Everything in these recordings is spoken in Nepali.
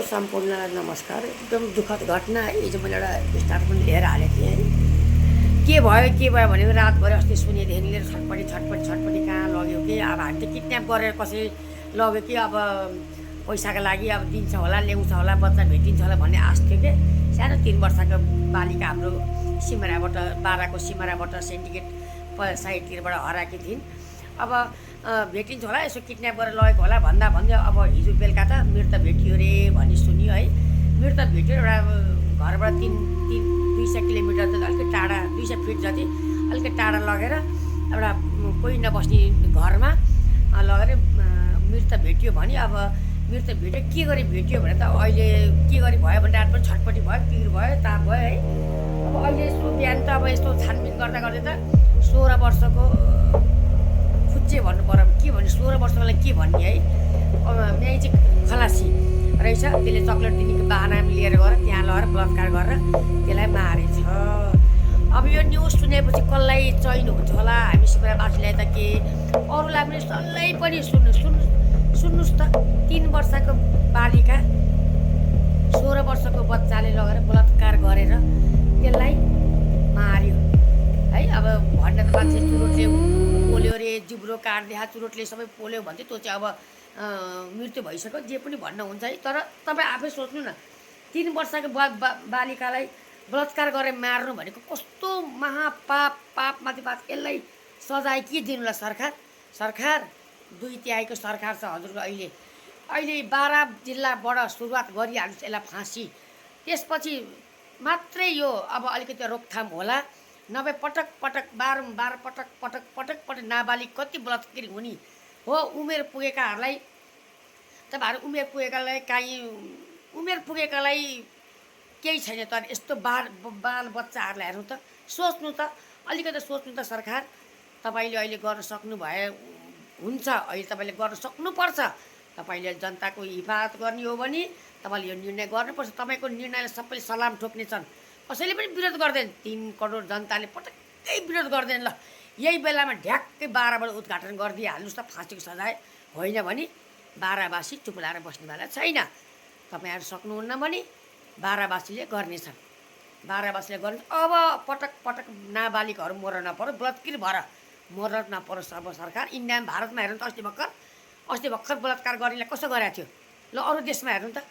सम्पूर्णलाई नमस्कार। एकदम दुःखद घटना हिजो मैले एउटा स्टार पनि लिएर हालेको थिएँ है। के भयो भनेर रातभरि अस्ति सुनेदेखि लिएर छटपटी कहाँ लग्यो कि अब हामी त किडन्याप गरेर कसै लग्यो कि अब पैसाको लागि अब दिन्छ होला, ल्याउँछ होला, बच्चा भेटिन्छ होला भन्ने आश थियो कि। सानो 3 वर्षको बालिका हाम्रो सिमराबाट, बाराको सिमराबाट सिन्डिकेट साइडतिरबाट हराएकी थिइन्। अब भेटिन्छ होला, यसो किडन्याप गरेर लगेको होला भन्दै अब हिजो बेलुका त मृत भेटियो रे भन्ने सुनियो है। मृत भेट्यो एउटा घरबाट 200 किलोमिटर त अलिकति टाढा, 200 फिट जति अलिकति टाढा लगेर एउटा कोही नबस्ने घरमा लगेर मृत भेटियो भने अब मृत भेट्यो के गरी भेट्यो भने त अहिले के गरी भयो भने रात पनि छटपट्टि भयो, पिर भयो, ताप भयो है। अब अहिले यस्तो बिहान त अब यस्तो छानबिन गर्दा त 16 वर्षको फुच्चे भन्नु पर्यो, के भन्ने 16 वर्षकोलाई के भन्ने है। म्याजिक खलासी रहेछ, त्यसले चक्लेट दिनेको बाहना लिएर गएर त्यहाँ लगेर बलात्कार गरेर त्यसलाई मारेछ। अब यो न्युज सुनेपछि कसलाई चैन हुन्छ होला, हामी सिमरावासीलाई त के, अरूलाई पनि सल्लाह पनि सुन्नुहोस् त। 3 वर्षको बालिका 16 वर्षको बच्चाले लगेर बलात्कार गरेर त्यसलाई मार्यो है। अब भन्न त मान्छे चुरोटले पोल्यो रे, जिब्रो काट्दिया, चुरोटले सबै पोल्यो भन्थ्यो, त्यो चाहिँ अब मृत्यु भइसक्यो, जे पनि भन्न हुन्छ है। तर तपाईँ आफै सोच्नु न, 3 वर्षको बालिकालाई बलात्कार गरेर मार्नु भनेको कस्तो महापापमाथि पाप। यसलाई सजाय के दिनुला सरकार 2 तिहाईको सरकार छ हजुरको। अहिले 12 जिल्लाबाट सुरुवात गरिहाल्नुहोस् यसलाई फाँसी, त्यसपछि मात्रै यो अब अलिकति रोकथाम होला। नभए बारम्बार पटक नाबालिग कति बलात्कार हुने हो। उमेर पुगेकाहरूलाई तपाईँहरू उमेर पुगेकालाई केही छैन, तर यस्तो बाल बच्चाहरूलाई हेर्नु त, सोच्नु त, अलिकति सोच्नु त सरकार। तपाईँले अहिले गर्न सक्नु भए हुन्छ, अहिले तपाईँले गर्न सक्नुपर्छ। तपाईँले जनताको हिफाजत गर्ने हो भने तपाईँले यो निर्णय गर्नुपर्छ। तपाईँको निर्णयलाई सबैले सलाम ठोक्नेछन्, कसैले पनि विरोध गर्दैन। 3 करोड जनताले पटक्कै विरोध गर्दैन। ल यही बेलामा ढ्याक्कै 12बाट उद्घाटन गरिदिइहाल्नुहोस् त फाँसीको सजाय, होइन भने बारावासी चुप लाएर बस्नेवाला छैन। तपाईँहरू सक्नुहुन्न भने बारावासीले गर्नेछन्, बारावासीले गर्ने। अब पटक नाबालिगहरू मर्न नपरोस्, बलात्कार भएर मर्न नपरोस्। अब सरकार इन्डियामा, भारतमा हेर्नु त अस्ति भर्खर बलात्कार गर्नेलाई कसो गरेको थियो। ल अरू देशमा हेर्नु त,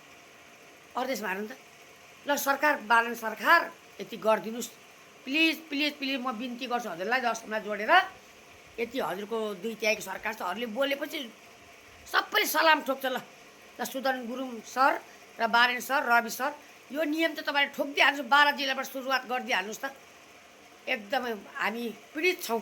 ल सरकार, बालन सरकार यति गरिदिनुहोस् प्लिज म बिन्ती गर्छु हजुरलाई, 10 जोडेर। यति हजुरको 2 तिहाईको सरकार छ, हजुरले बोलेपछि सबैले सलाम ठोक्छ। ल सुदन गुरुङ सर र बारेन सर, रवि सर, यो नियम त तपाईँले ठोकिदिइहाल्नुहोस्। 12 जिल्लाबाट सुरुवात गरिदिइहाल्नुहोस् त। एकदमै हामी पीडित छौँ।